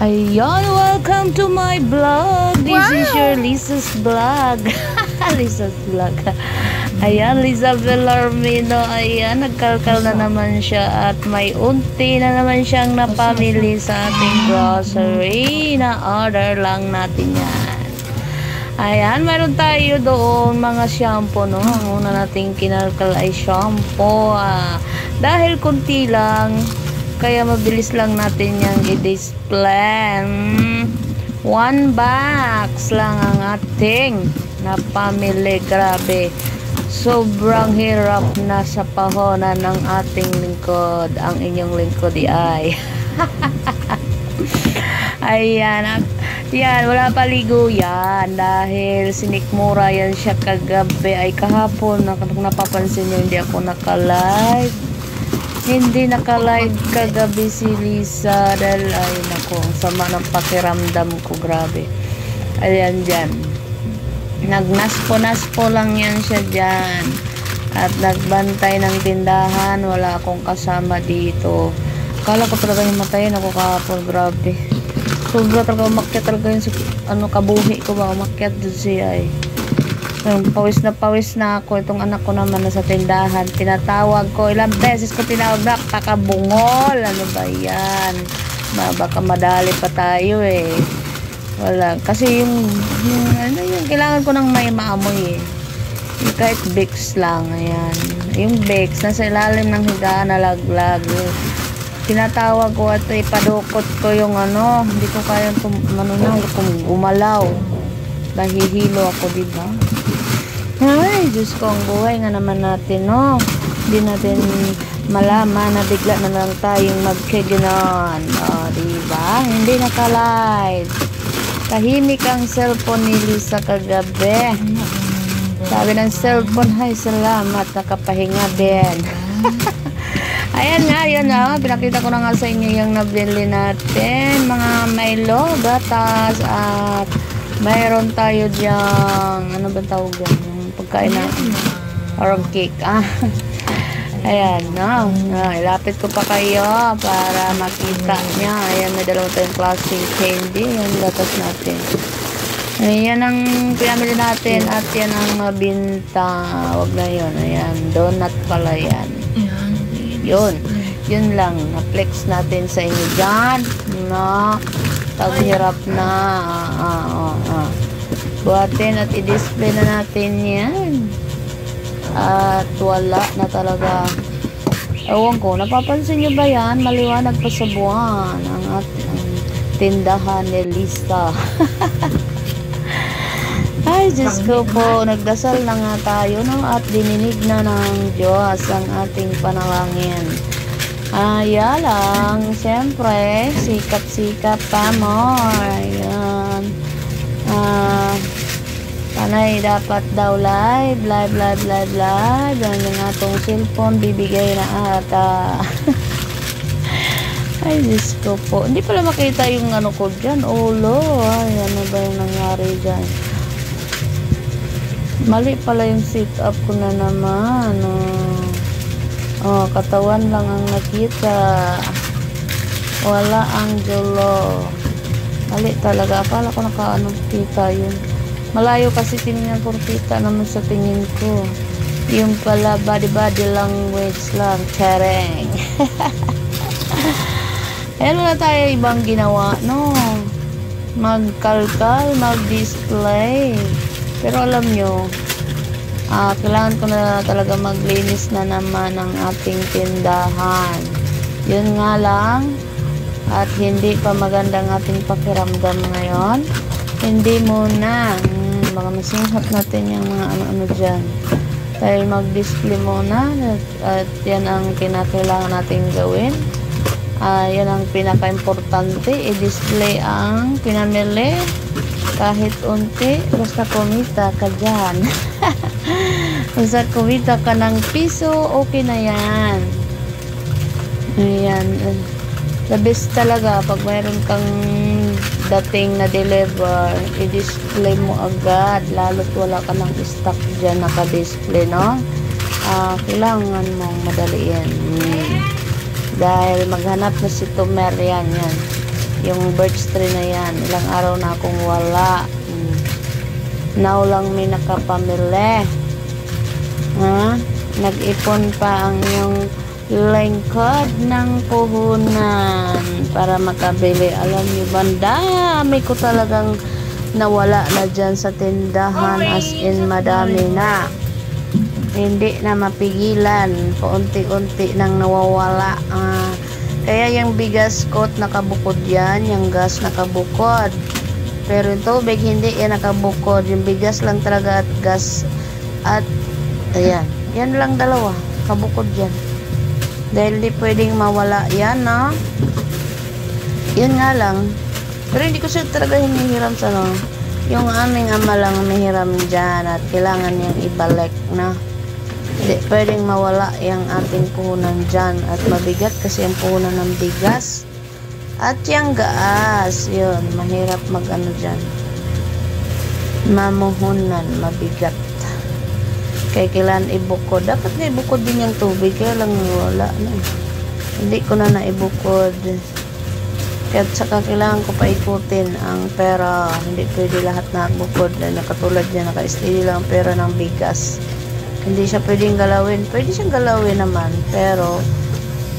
Ayan, welcome to my vlog. This is your Lisa's vlog. Lisa's vlog. Ayan, Lisa Villarmino. Ayan, nagkalkal na naman siya at may unti na naman siyang napamili sa ating grocery. Na-order lang natin yan. Ayan, meron tayo doon mga shampoo, no? Ang una nating kinalkal ay shampoo. Dahil kunti lang, kaya mabilis lang natin yung i-display. 1 box lang ang ating napamili. Grabe. Sobrang hirap na sa pahonan ng ating lingkod. Ang inyong lingkod ay. Ayan. Yan, wala paligo yan. Dahil sinikmura yan siya kagabi. Ay kahapon, kung napapansin nyo, hindi ako naka-live. Hindi naka-live kagabi si Lisa dahil ay nako, sama ng pakiramdam ko, grabe. Ayan dyan. Nagnaspo-naspo lang yan siya dyan. At nagbantay ng tindahan. Wala akong kasama dito. Akala ko talaga yung matayin ako kahapon, grabe. Sobra talaga umakyat talaga yung kabuhi ko ba, umakyat doon siya eh. Pawis na ako. Itong anak ko naman nasa tindahan. Tinatawag ko. Ilang beses ko tinawag na kakabungol. Ano ba yan? Baka madali pa tayo eh. Wala. Kasi yung kailangan ko ng may maamoy eh. Yung kahit Vicks lang. Ayan. Yung Vicks nasa ilalim ng higaan na laglag. Tinatawag ko at ipadukot ko yung hindi ko kaya gumalaw. Nahihilo ako, diba? Ay, Diyos ko, ang buhay nga naman natin, no? Hindi natin malaman na bigla na lang tayong magkiginon. Diba? Hindi naka-live. Tahimik ang cellphone ni Lisa kagabi. Sabi ng cellphone, ay, salamat, nakapahinga din. Ayan nga, yun pinakita ko na nga sa inyo yung nabili natin. Mga Milo, gatas, at mayroon tayo diyang, ano ba tawag yan? Yung pagkain na, parang cake. Ayan, no? Ilapit ko pa kayo para makita niya. Ayan, may dalawa tayong klaseng candy. Ayan, gatas natin. Ayan ang pinamili natin at yan ang mabinta. Wag na yun. Ayan, donut pala yan. Yun lang. Na-flex natin sa inyo dyan. No? Taghirap na. Buhatin at i-display na natin yan. At wala na talaga. Ewan ko, napapansin nyo ba yan? Maliwanag pa sa buwan ang ating tindahan ni Lisa. Ay, Diyos ko po, nagdasal na nga tayo, no? At dininig na ng Diyos ang ating panalangin. Lang, siyempre, sikap-sikap pa more. Ayan. Panay dapat daw live. Yan yung atong cellphone, bibigay na ata. Ay, Diyos ko po. Hindi pala makita yung ko dyan. Ulo. Ay, ano ba yung nangyari dyan? Mali pala yung sit up ko na naman. Katawan lang ang nakita. Wala ang dulo. Mali talaga. Akala ko kita yun. Malayo kasi tingnan ko kita naman sa tingin ko. Yung pala body language lang. Tereng. Ayan, wala tayo ibang ginawa, no? Magkalkal, mag-display. Pero alam nyo, kailangan ko na talaga maglinis na naman ang ating tindahan. Yun nga lang, at hindi pa maganda ang ating pakiramdam ngayon. Hindi muna. Baka masinghat natin yung mga ano dyan. Dahil mag-display muna. At yan ang kinakailangan natin gawin. Yan ang pinaka-importante. I-display ang pinamili. Kahit unti, basta kumita ka dyan. Basta kumita ka ng piso, okay na yan. Ayan. The best talaga, pag mayroon kang dating na deliver, i-display mo agad. Lalo't wala ka ng stock dyan naka-display, no? Kailangan mong madaliin. Dahil maghanap na si Tomer yan. Yung birch tree na yan. Ilang araw na akong wala. Now lang may nakapamili. Ha? Nag-ipon pa ang yung lingkod ng puhunan para makabili. Alam niyo ba, dami ko talagang nawala na dyan sa tindahan, as in madami na. Hindi na mapigilan, paunti-unti nang nawawala. Kaya yung bigas ko nakabukod yan, yung gas nakabukod, pero yung tubig hindi yan nakabukod. Yung bigas lang talaga at gas at ayan, yan lang dalawa kabukod yan, dahil di pwedeng mawala yan, no? Yun nga lang, pero hindi ko siya talaga hinihiram sa no. Yung aming ama lang mahiram dyan at kailangan niyang ibalik na. Hindi pwedeng mawala yung ating puhunan dyan. At mabigat kasi yung puhunan ng bigas. At yung gas, yun, mahirap mag-ano dyan. Mamuhunan, mabigat. Kaya kailangan ibukod. Dapat na ibukod din yung tubig. Kaya lang wala na. Hindi ko na naibukod. Kaya saka kailangan ko pa ikutin ang pera. Hindi pwede lahat na bukod. Nakatulad niya, naka-steady lang ang pera ng bigas. Hindi siya pwedeng galawin. Pwede siyang galawin naman. Pero,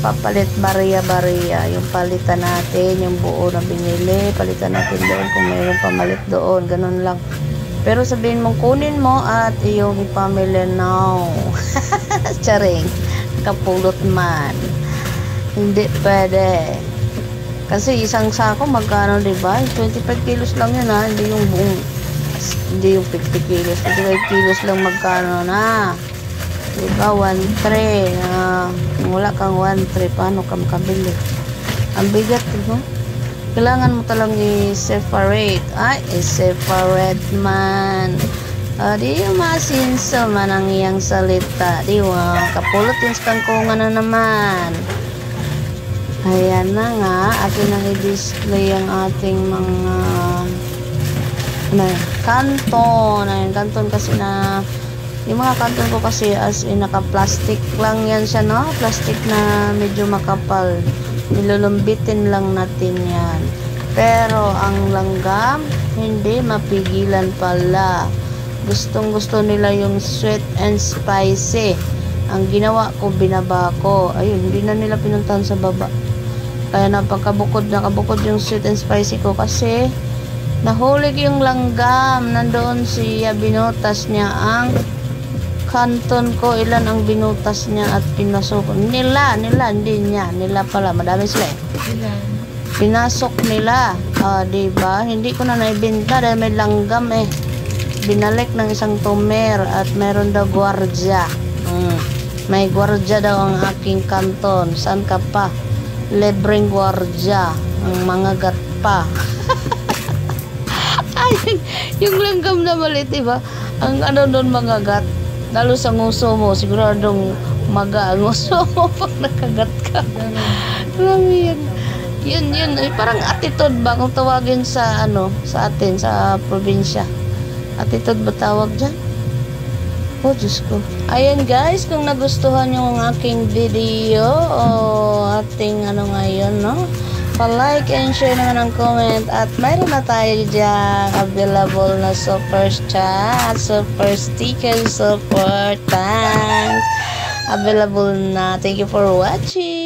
papalit bariya-bariya. Yung palitan natin, yung buo na binili. Palitan natin doon kung mayroong pamalit doon. Ganun lang. Pero sabihin mong kunin mo at iyong ipamili now. Charing. Kapulot man. Hindi pwede. Kasi isang sako, magkano, diba? 25 kilos lang yun, ha? Hindi yung buong, hindi yung 50 kilos. 25 kilos lang magkano na. Diba? 1-3. Kung wala kang 1-3, paano ka makabili? Ang bigat, no? Kailangan mo talang i-separate. Ay, i-separate man. Di masinso man ang iyang salita. Di ba? Kapulot yung kangkungan na naman. Ayan na nga, akin nang i-display ang ating mga kanton. Ayan, kanton kasi na, yung mga kanton ko kasi as in naka-plastic lang yan siya, no? Plastic na medyo makapal. Nilulumbitin lang natin yan. Pero ang langgam, hindi mapigilan pala. Gustong gusto nila yung sweet and spicy. Ang ginawa ko, binaba ko. Ayun, hindi na nila pinuntahan sa baba. Kaya nakabukod yung sweet and spicy ko kasi nahulog yung langgam. Nandoon siya, binutas niya ang kanton ko. Ilan ang binutas niya at pinasok nila, hindi niya. Nila pala, madami sila eh. Pinasok nila. Diba? Hindi ko na naibenta dahil may langgam eh. Binalik ng isang tumer at meron daw gwardya. May gwardya daw ang aking kanton. Saan ka pa? Libreng gwardya. Ang mga gat pa. Ay, yung langgam na maliit, diba? Ang ano doon mga gat. Lalo sa nguso mo, siguradong maga ang nguso mo pag nakagat ka. Yun. Ay, parang attitude ba kung tawagin sa ano, sa atin, sa probinsya. Attitude ba tawag dyan? Oh, Diyos ko. Ayan guys, kung nagustuhan nyo ang aking video o ating ano ngayon, no? Pa-like and share naman ang comment. At mayroon na tayo dyan available na super chat, super sticker, super thanks. Available na. Thank you for watching.